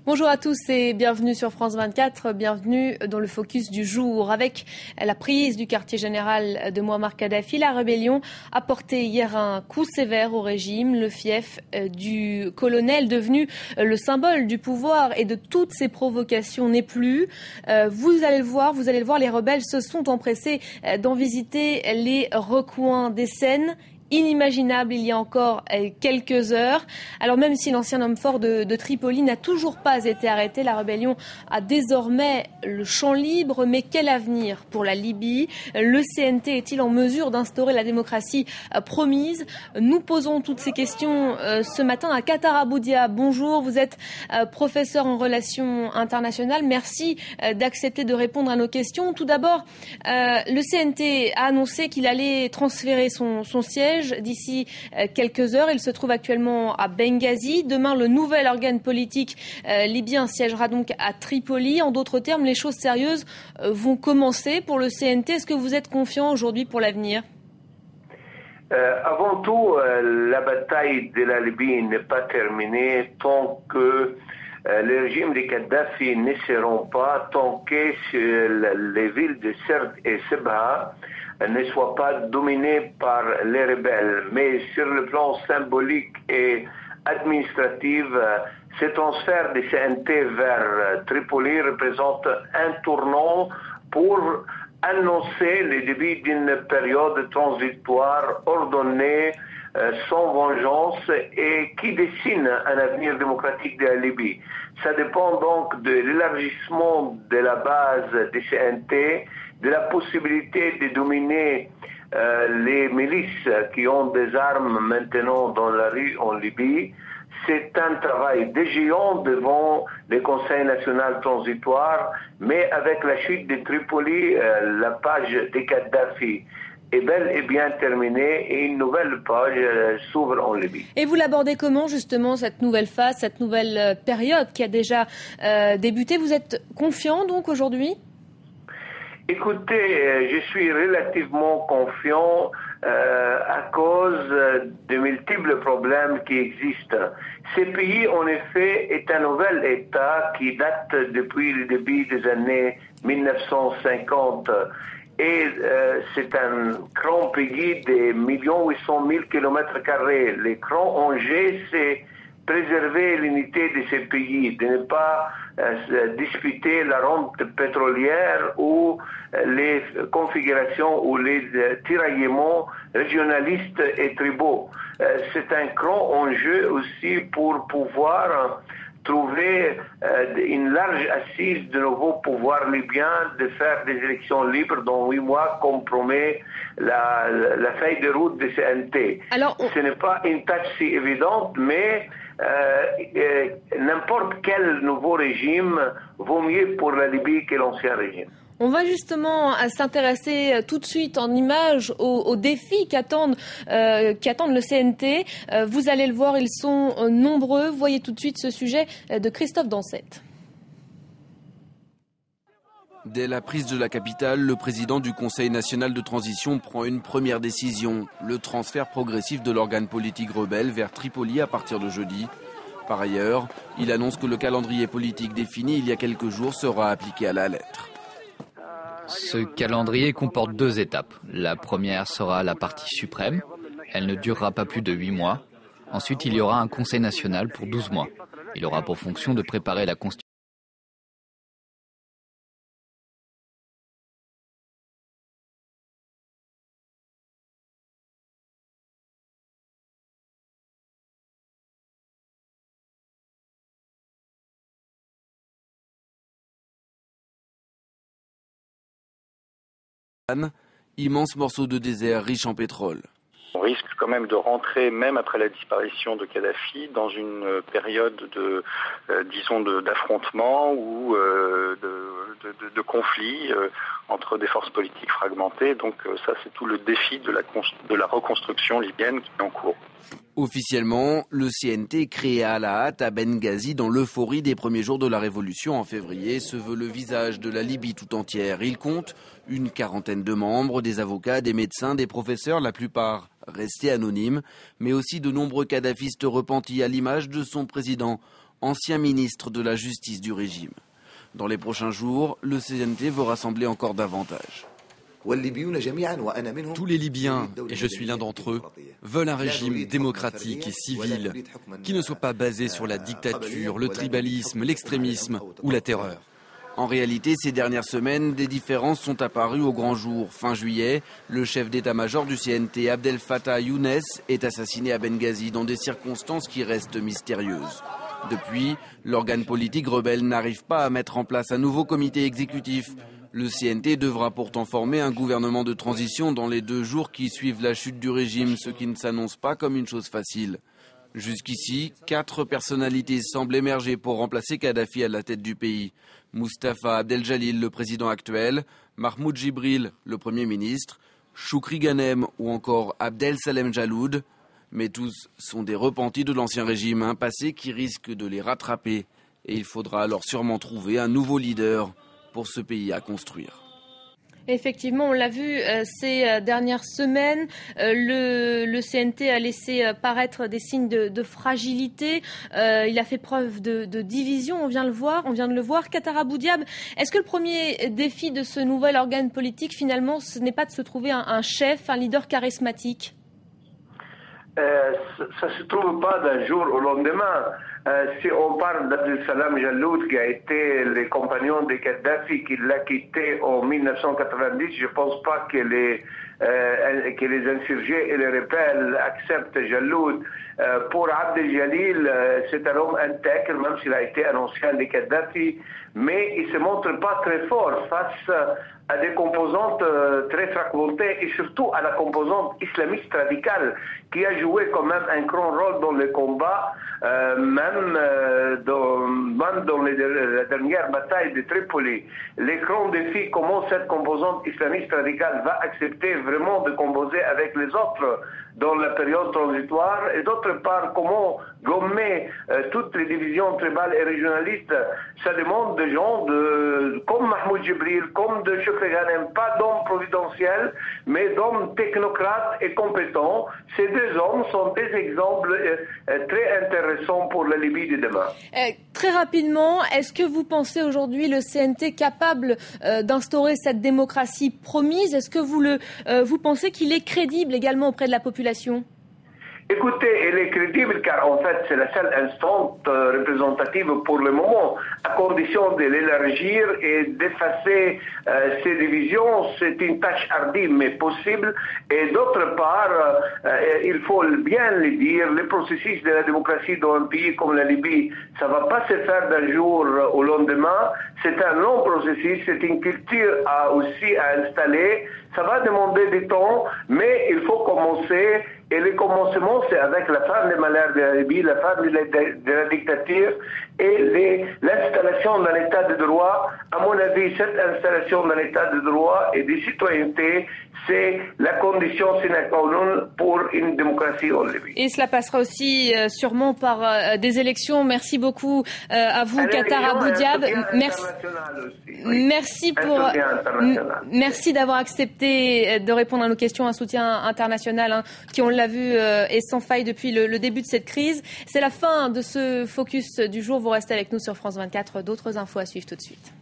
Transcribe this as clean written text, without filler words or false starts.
Bonjour à tous et bienvenue sur France 24, bienvenue dans le focus du jour. Avec la prise du quartier général de Mouammar Kadhafi, la rébellion a porté hier un coup sévère au régime. Le fief du colonel, devenu le symbole du pouvoir et de toutes ses provocations, n'est plus. Vous allez le voir, les rebelles se sont empressés d'en visiter les recoins des scènes. Inimaginable il y a encore quelques heures. Alors même si l'ancien homme fort de Tripoli n'a toujours pas été arrêté, la rébellion a désormais le champ libre. Mais quel avenir pour la Libye? Le CNT est-il en mesure d'instaurer la démocratie promise? Nous posons toutes ces questions ce matin à Qatar Aboudia. Bonjour, vous êtes professeur en relations internationales. Merci d'accepter de répondre à nos questions. Tout d'abord, le CNT a annoncé qu'il allait transférer son siège d'ici quelques heures. Il se trouve actuellement à Benghazi. Demain, le nouvel organe politique libyen siégera donc à Tripoli. En d'autres termes, les choses sérieuses vont commencer pour le CNT. Est-ce que vous êtes confiant aujourd'hui pour l'avenir? Avant tout, la bataille de la Libye n'est pas terminée tant que le régime de Kadhafi ne seront pas, tant que les villes de Sirte et Sebha ne soient pas dominées par les rebelles. Mais sur le plan symbolique et administratif, ce transfert de CNT vers Tripoli représente un tournant pour annoncer le début d'une période transitoire ordonnée, sans vengeance et qui dessine un avenir démocratique de la Libye. Ça dépend donc de l'élargissement de la base des CNT, de la possibilité de dominer les milices qui ont des armes maintenant dans la rue en Libye. C'est un travail de géant devant le Conseil national transitoire, mais avec la chute de Tripoli, la page de Kadhafi est bel et bien terminée et une nouvelle page s'ouvre en Libye. Et vous l'abordez comment justement cette nouvelle phase, cette nouvelle période qui a déjà débuté? Vous êtes confiant donc aujourd'hui? Écoutez, je suis relativement confiant à cause de multiples problèmes qui existent. Ce pays, en effet, est un nouvel État qui date depuis le début des années 1950. Et c'est un grand pays de 1 800 000 km². Le grand enjeu, c'est préserver l'unité de ces pays, de ne pas disputer la rente pétrolière ou les configurations ou les tiraillements régionalistes et tribaux. C'est un grand enjeu aussi pour pouvoir trouver une large assise de nouveau pouvoir libyen de faire des élections libres dans 8 mois, comme promet la feuille de route de CNT. Alors, ce n'est pas une tâche si évidente, mais n'importe quel nouveau régime vaut mieux pour la Libye que l'ancien régime. On va justement s'intéresser tout de suite en images aux défis qu'attendent le CNT. Vous allez le voir, ils sont nombreux. Voyez tout de suite ce sujet de Christophe Dansette. Dès la prise de la capitale, le président du Conseil national de transition prend une première décision, le transfert progressif de l'organe politique rebelle vers Tripoli à partir de jeudi. Par ailleurs, il annonce que le calendrier politique défini il y a quelques jours sera appliqué à la lettre. Ce calendrier comporte 2 étapes. La première sera la partie suprême. Elle ne durera pas plus de 8 mois. Ensuite, il y aura un conseil national pour 12 mois. Il aura pour fonction de préparer la constitution. Immense morceau de désert riche en pétrole. On risque quand même de rentrer, même après la disparition de Kadhafi, dans une période d'affrontement ou de conflit entre des forces politiques fragmentées. Donc ça, c'est tout le défi de la reconstruction libyenne qui est en cours. Officiellement, le CNT, créé à la hâte à Benghazi dans l'euphorie des premiers jours de la révolution en février, se veut le visage de la Libye tout entière. Il compte une 40aine de membres, des avocats, des médecins, des professeurs, la plupart restés anonymes, mais aussi de nombreux kadhafistes repentis à l'image de son président ancien ministre de la Justice du régime. Dans les prochains jours, le CNT veut rassembler encore davantage. Tous les Libyens, et je suis l'un d'entre eux, veulent un régime démocratique et civil qui ne soit pas basé sur la dictature, le tribalisme, l'extrémisme ou la terreur. En réalité, ces dernières semaines, des différences sont apparues au grand jour. Fin juillet, le chef d'état-major du CNT, Abdel Fattah Younes, est assassiné à Benghazi dans des circonstances qui restent mystérieuses. Depuis, l'organe politique rebelle n'arrive pas à mettre en place un nouveau comité exécutif. Le CNT devra pourtant former un gouvernement de transition dans les 2 jours qui suivent la chute du régime, ce qui ne s'annonce pas comme une chose facile. Jusqu'ici, 4 personnalités semblent émerger pour remplacer Kadhafi à la tête du pays. Mustafa Abdel-Jalil, le président actuel, Mahmoud Jibril, le Premier ministre, Choukri Ghanem ou encore Abdel Salem Jaloud. Mais tous sont des repentis de l'ancien régime, un passé qui risque de les rattraper. Et il faudra alors sûrement trouver un nouveau leader pour ce pays à construire. Effectivement, on l'a vu ces dernières semaines, le CNT a laissé paraître des signes de fragilité. Il a fait preuve de division, on vient de le voir. Qatar Abou Diab, est-ce que le premier défi de ce nouvel organe politique, finalement, ce n'est pas de se trouver un chef, un leader charismatique ? Ça ne se trouve pas d'un jour au lendemain. Si on parle d'Abdel Salem Jaloud, qui a été le compagnon de Kadhafi, qui l'a quitté en 1990, je ne pense pas que les insurgés et les rebelles acceptent Jaloud. Pour Abdel Jalil, c'est un homme intègre, même s'il a été un ancien de Kadhafi, mais il ne se montre pas très fort face à des composantes très fragmentées et surtout à la composante islamiste radicale qui a joué quand même un grand rôle dans le combat, même dans la dernière bataille de Tripoli. Les grands défis, comment cette composante islamiste radicale va accepter vraiment de composer avec les autres dans la période transitoire, et d'autre part, comment gommer toutes les divisions tribales et régionalistes. Ça demande de gens comme Mahmoud Jibril, comme de Choukri Ghanem, pas d'hommes providentiels, mais d'hommes technocrates et compétents. Ces 2 hommes sont des exemples très intéressants pour la Libye de demain. Très rapidement, est-ce que vous pensez aujourd'hui le CNT capable d'instaurer cette démocratie promise ? Est-ce que vous pensez qu'il est crédible également auprès de la population ? Écoutez, elle est crédible car en fait c'est la seule instance représentative pour le moment, à condition de l'élargir et d'effacer ces divisions. C'est une tâche hardie mais possible. Et d'autre part, il faut bien le dire, le processus de la démocratie dans un pays comme la Libye, ça ne va pas se faire d'un jour au lendemain. C'est un long processus, c'est une culture aussi à installer. Ça va demander du temps, mais il faut commencer. Et le commencement, c'est avec la fin des malheurs de la Libye, la fin de la dictature et l'installation d'un état de droit. À mon avis, cette installation d'un état de droit et de citoyenneté, c'est la condition sine qua non pour une démocratie en Libye. Et cela passera aussi sûrement par des élections. Merci beaucoup à vous, Qatar Abou Diab. Merci d'avoir accepté de répondre à nos questions. Un soutien international qui, on l'a vu, est sans faille depuis le début de cette crise. C'est la fin de ce focus du jour. Vous restez avec nous sur France 24. D'autres infos à suivre tout de suite.